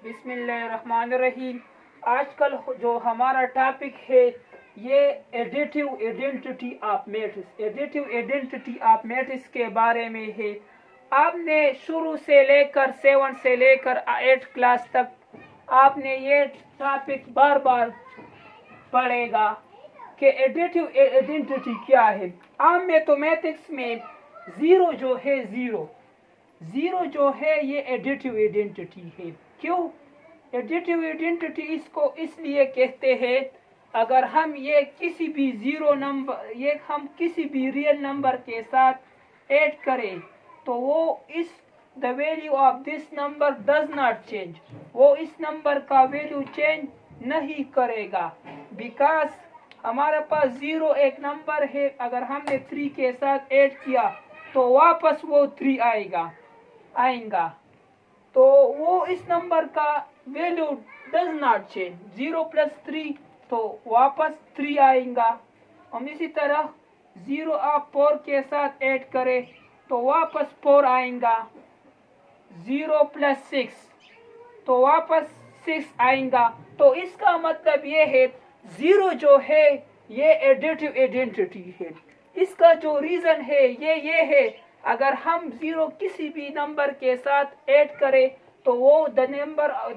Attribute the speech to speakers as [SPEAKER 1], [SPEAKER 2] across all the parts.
[SPEAKER 1] बिस्मिल्लाहिर्रहमानिर्रहीम। आजकल जो हमारा टॉपिक है ये additive identity of matrix. Additive identity of matrix के बारे में है। आपने शुरू से लेकर 7 से लेकर 8 क्लास तक आपने ये टॉपिक बार बार पढ़ेगा कि एडिटिव आइडेंटिटी क्या है। आम मैथमेटिक्स में ज़ीरो जो है ये एडिटिव आइडेंटिटी है। क्यों एडिटिव आइडेंटिटी इसको इसलिए कहते हैं, अगर हम ये किसी भी ज़ीरो नंबर ये हम किसी भी रियल नंबर के साथ ऐड करें तो वो इस the value of this number does not change, वो इस नंबर का वैल्यू चेंज नहीं करेगा। बिकॉज हमारे पास ज़ीरो एक नंबर है, अगर हमने 3 के साथ ऐड किया तो वापस वो 3 आएगा, तो वो इस नंबर का वैल्यू डज नॉट चेंज। 0 + 3 तो वापस 3 आएगा। हम इसी तरह 0 आप 4 के साथ ऐड करें तो वापस 4 आएगा। 0 + 6 तो वापस 6 आएगा। तो इसका मतलब ये है ज़ीरो जो है ये एडिटिव आइडेंटिटी है। इसका जो रीज़न है ये है, अगर हम 0 किसी भी नंबर के साथ ऐड करें तो वो the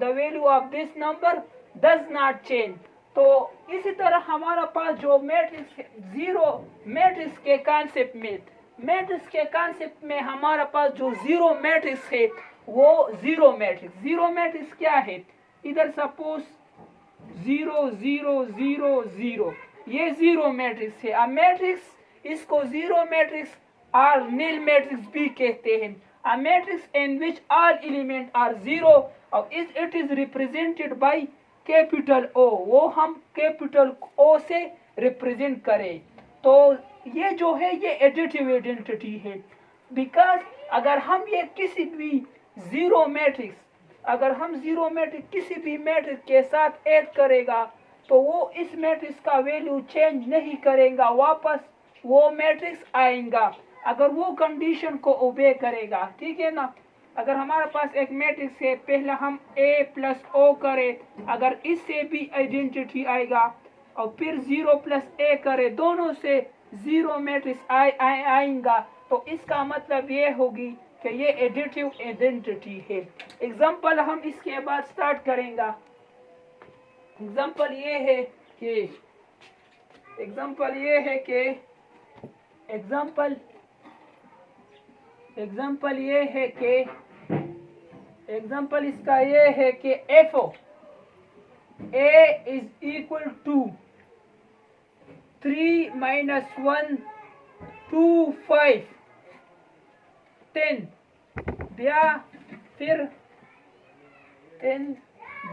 [SPEAKER 1] value of this number does not change. तो इसी तरह हमारा पास जो मैट्रिक्स है, ज़ीरो मैट्रिक्स के कॉन्सेप्ट में हमारा पास जो ज़ीरो मैट्रिक्स है वो ज़ीरो मैट्रिक्स क्या है। इधर सपोज 0 0 0 0 ये ज़ीरो मैट्रिक्स है। अब मैट्रिक्स इसको ज़ीरो मैट्रिक्स और नील मैट्रिक्स भी कहते हैं। A matrix in which all elements are zero और it is represented by capital O, वो हम कैपिटल O से रिप्रेजेंट करें तो ये जो है ये एडिटिव आइडेंटिटी है। बिकॉज अगर हम ये किसी भी ज़ीरो मैट्रिक्स किसी भी मैट्रिक्स के साथ ऐड करेगा तो वो इस मैट्रिक्स का वैल्यू चेंज नहीं करेगा, वापस वो मैट्रिक्स आएगा अगर वो कंडीशन को ओबे करेगा। ठीक है ना। अगर हमारे पास एक मैट्रिक्स है, पहले हम A + O करें, अगर इससे भी आइडेंटिटी आएगा और फिर 0 + A करें, दोनों से ज़ीरो मैट्रिक्स आएगा, तो इसका मतलब ये होगी कि ये एडिटिव आइडेंटिटी है। एग्जाम्पल हम इसके बाद स्टार्ट करेंगे। एग्जाम्पल ये है कि एग्जाम्पल इसका ये है कि f A = 3 - 1 2 5 10 या फिर 10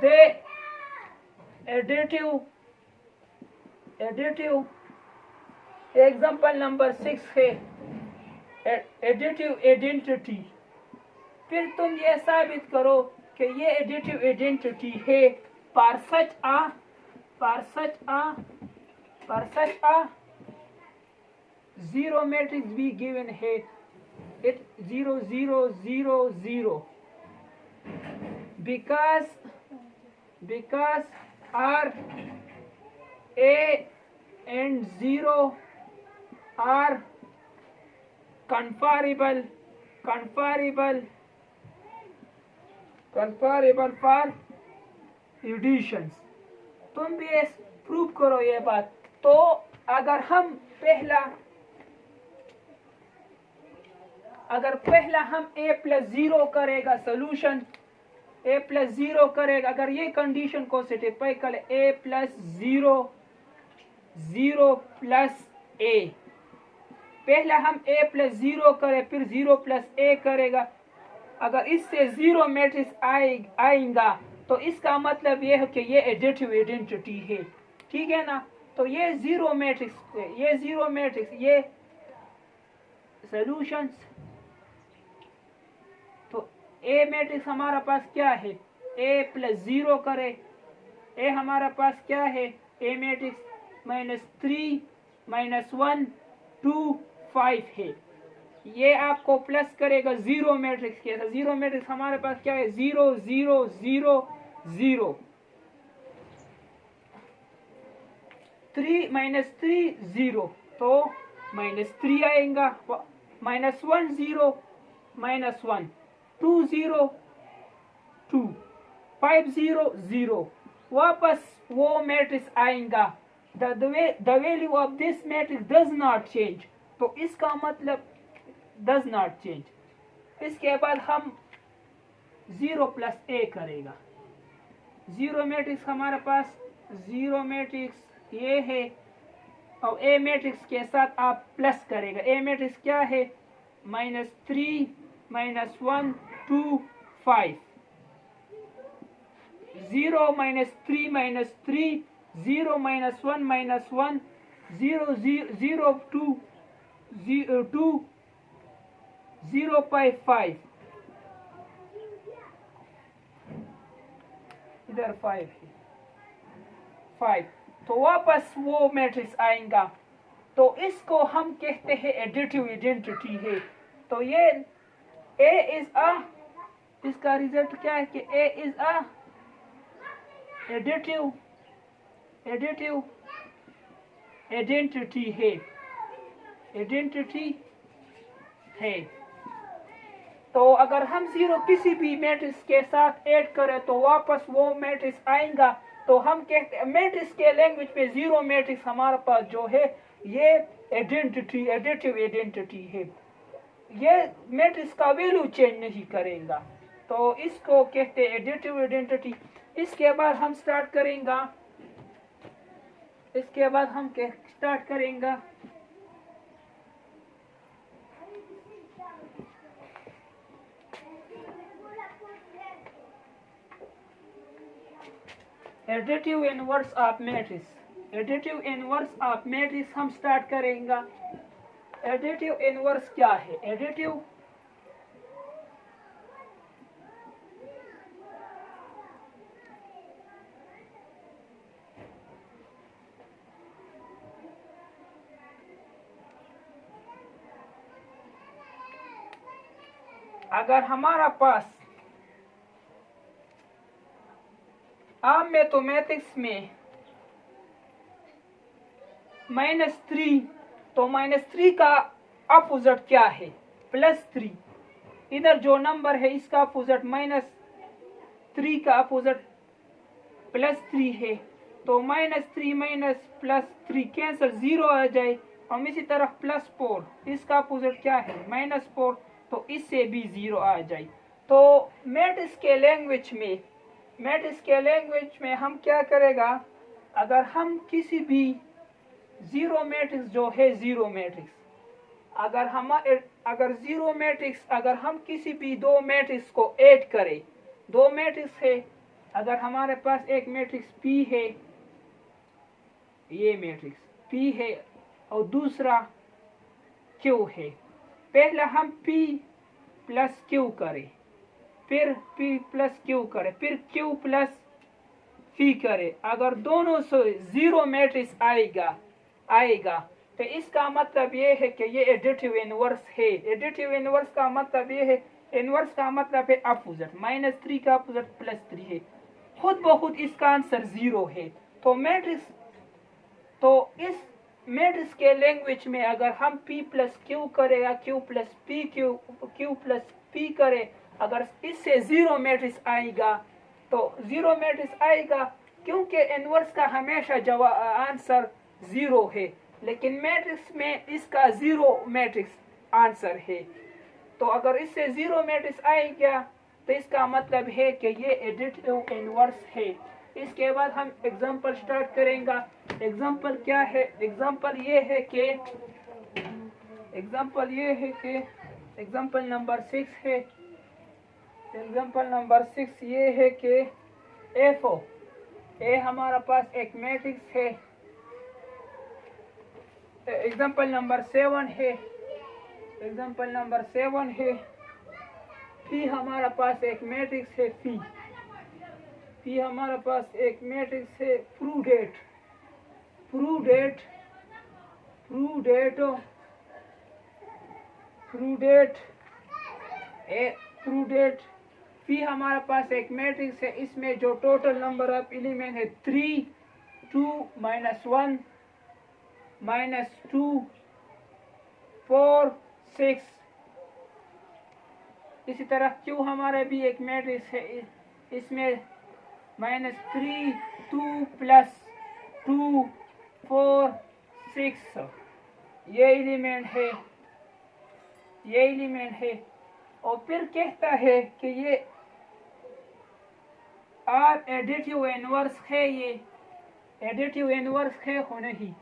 [SPEAKER 1] दे एडिटिव एग्जाम्पल नंबर 6 है एडिटिव आइडेंटिटी। फिर तुम ये साबित करो कि ये एडिटिव आइडेंटिटी है पर सच आ ज़ीरो मैट्रिक्स भी गिवन है। It 0 0 0 0 because R A and 0 are conforable for additions। तुम भी ये प्रूव करो ये बात। तो अगर पहला हम A + 0 करेगा, सोल्यूशन A + 0 करेगा, अगर ये कंडीशन को सेटिस्फाई करे A + 0 0 + A, पहला हम A + 0 करें फिर 0 + A करेगा, अगर इससे ज़ीरो मैट्रिक्स आएगा तो इसका मतलब ये है कि ये एडिटिव आइडेंटिटी है। ठीक है ना। तो ये ज़ीरो मैट्रिक्स ये सॉल्यूशंस। तो A मैट्रिक्स हमारा पास क्या है, A + 0 करे, A हमारा पास क्या है, A मैट्रिक्स -3 -1 2 5 है। ये आपको प्लस करेगा ज़ीरो मैट्रिक्स के साथ। ज़ीरो मैट्रिक्स हमारे पास क्या है, 0 0 0 0, 3 माइनस 3 0, तो -3 आएगा, -1 0, -1, 2 0 2, 5 0 0, वापस वो मैट्रिक्स आएगा। the value of this matrix does not change, तो इसका मतलब does not change। इसके बाद हम 0 प्लस a करेगा। 0 मैट्रिक्स हमारे पास 0 मैट्रिक्स ये है, और a मैट्रिक्स के साथ आप प्लस करेगा। a मैट्रिक्स क्या है? -3 -1 2 5, 0 -3 -3, 0 -1 -1, 0 0 2 2 0 5, इधर 5 है, 5, तो वापस वो मैट्रिक्स आएगा। तो इसको हम कहते हैं एडिटिव आइडेंटिटी है। तो ये a इज अ, इसका रिजल्ट क्या है कि a is a additive identity है, आइडेंटिटी है। तो अगर हम 0 किसी भी मैट्रिक्स के साथ ऐड करें तो वापस वो मैट्रिक्स आएगा। तो हम कहते हैं मैट्रिक्स के लैंग्वेज में 0 मैट्रिक्स हमारे पास जो है ये आइडेंटिटी, एडिटिव आइडेंटिटी है। ये मैट्रिक्स का वैल्यू चेंज नहीं करेगा, तो इसको कहते हैं एडिटिव आइडेंटिटी। इसके बाद हम स्टार्ट करेंगे, इसके बाद हम स्टार्ट करेंगे additive inverse of matrix. Additive inverse of matrix हम स्टार्ट करेंगे। एडिटिव इनवर्स क्या है? एडिटिव अगर हमारा पास आम मैथमेटिक्स में -3, तो -3 का अपोजिट क्या है? +3। इधर जो नंबर है इसका अपोजिट -3 का अपोजिट +3 है, तो -3 +3 कैंसिल, 0 आ जाए। और इसी तरफ +4, इसका अपोजिट क्या है? -4, तो इससे भी 0 आ जाए। तो मैट्रिक्स के लैंग्वेज में हम क्या करेगा? अगर हम किसी भी 0 मैट्रिक्स जो है 0 मैट्रिक्स, अगर 0 मैट्रिक्स अगर हम किसी भी 2 मैट्रिक्स को ऐड करें, 2 मैट्रिक्स है, अगर हमारे पास एक मैट्रिक्स P है, ये मैट्रिक्स P है, और दूसरा Q है। पहले हम P प्लस Q करें, फिर P प्लस Q करें, फिर Q प्लस P करें। अगर दोनों से 0 मैट्रिक्स आएगा तो इसका मतलब ये है कि ये एडिटिव इनवर्स है। एडिटिव इनवर्स का मतलब ये है, इनवर्स का मतलब है अपोजिट। -3 का अपोजिट +3 है, खुद बहुत इसका आंसर 0 है। तो इस मैट्रिक्स के लैंग्वेज में अगर हम P प्लस Q करेगा, Q प्लस P करे, अगर इससे 0 मैट्रिक्स आएगा तो 0 मैट्रिक्स आएगा, क्योंकि इनवर्स का हमेशा आंसर 0 है, लेकिन मैट्रिक्स में इसका 0 मैट्रिक्स आंसर है। तो अगर इससे 0 मैट्रिक्स आएगा तो इसका मतलब है कि ये एडिटिव इनवर्स है। इसके बाद हम एग्जांपल स्टार्ट करेंगे। एग्जांपल क्या है? एग्जांपल ये है कि एग्जांपल नंबर 6 है। एग्जांपल नंबर 6 ये है कि ए हमारा पास एक मैट्रिक्स है। एग्जांपल नंबर 7 है। एग्जांपल नंबर 7 है, पी हमारा पास एक मैट्रिक्स है, पी हमारा पास एक मैट्रिक्स है, प्रूडेट पी हमारे पास एक मैट्रिक्स है, इसमें जो टोटल नंबर ऑफ एलिमेंट है 3, 2 - 1 - 2 4 6। इसी तरह क्यू हमारा भी एक मैट्रिक्स है, इसमें -3 2 + 2 4 6 ये एलिमेंट है। और फिर कहता है कि ये आर एडिटिव इनवर्स है, ये एडिटिव इनवर्स है हो नहीं,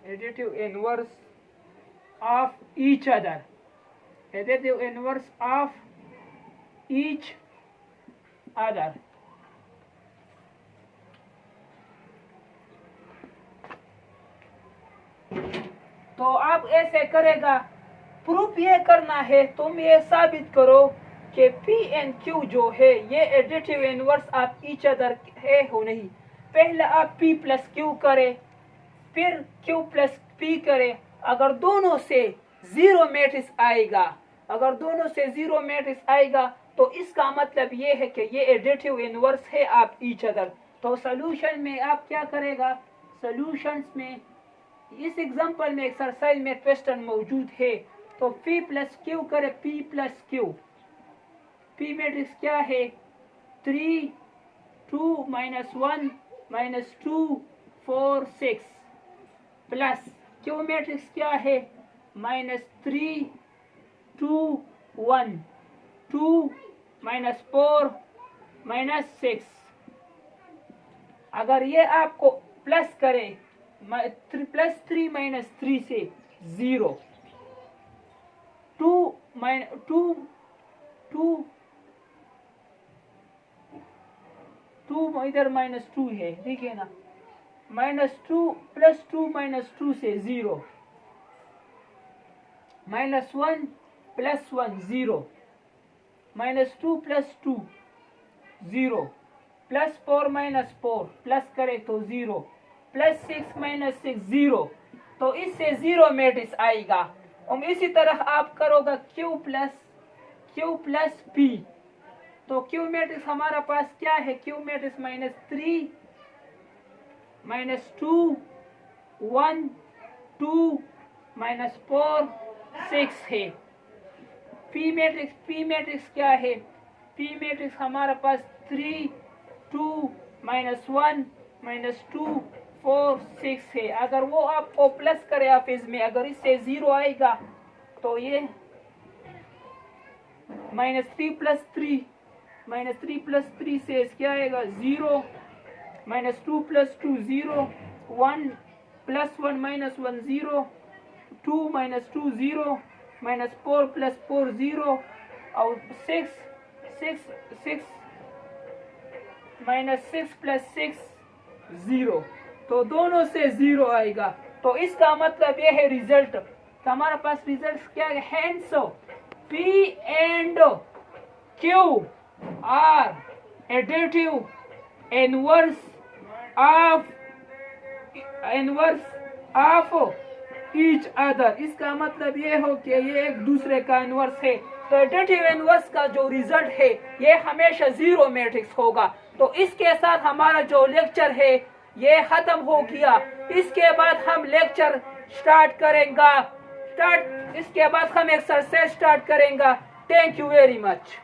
[SPEAKER 1] additive inverse of each other, additive inverse of each other. तो आप ऐसे करेगा, प्रूफ ये करना है, तुम ये साबित करो कि P एंड Q जो है ये additive inverse of each other है हो नहीं। पहले आप P + Q करे, फिर Q + P करे। अगर दोनों से जीरो मैट्रिक्स आएगा, अगर दोनों से जीरो मैट्रिक्स आएगा तो इसका मतलब ये है कि ये एडिटिव इनवर्स है ऑफ ईच अदर। तो सॉल्यूशन में आप क्या करेगा, सॉल्यूशंस में इस एग्जांपल में एक्सरसाइज में क्वेश्चन मौजूद है, तो P + Q करे, P + Q। P मैट्रिक्स क्या है, 3 2 - 1 - 2 4 6 प्लस Q मैट्रिक्स क्या है, -3 2 1 2 - 4 -6। अगर ये आपको प्लस करे, +3 - 3 से 0, 2 इधर -2 है, देखिए ना, -2 + 2 - 2 से 0, -1 + 1 0, -2 + 2 0, +4 - 4 प्लस करे तो 0, +6 - 6 0। तो इससे जीरो मैट्रिक्स आएगा। और इसी तरह आप करोगे Q + P। तो Q मैट्रिक्स हमारा पास क्या है, Q मैट्रिक्स -3 -2 1 2 -4 6 है। P मैट्रिक्स क्या है, P मैट्रिक्स हमारा पास 3 2 -1 -2 4 6 है। अगर वो आपको प्लस करे आप इसमें, अगर इससे 0 आएगा तो ये -3 + 3 से क्या आएगा, 0 -2 + 2 0 1 + 1 - 1 0 2 - 2 0 -4 + 4 0 और 6 -6 + 6 0। तो दोनों से 0 आएगा। तो इसका मतलब यह है रिजल्ट, तो हमारे पास रिजल्ट क्या है, hence P and Q are additive inverse of each other. इसका मतलब ये हो कि ये एक दूसरे का इनवर्स है। तो एडिटिव इनवर्स का जो रिजल्ट है ये हमेशा जीरो मैट्रिक्स होगा। तो इसके साथ हमारा जो लेक्चर है ये खत्म हो गया। इसके बाद हम लेक्चर स्टार्ट करेंगे, इसके बाद हम एक्सरसाइज स्टार्ट करेंगे। Thank you very much.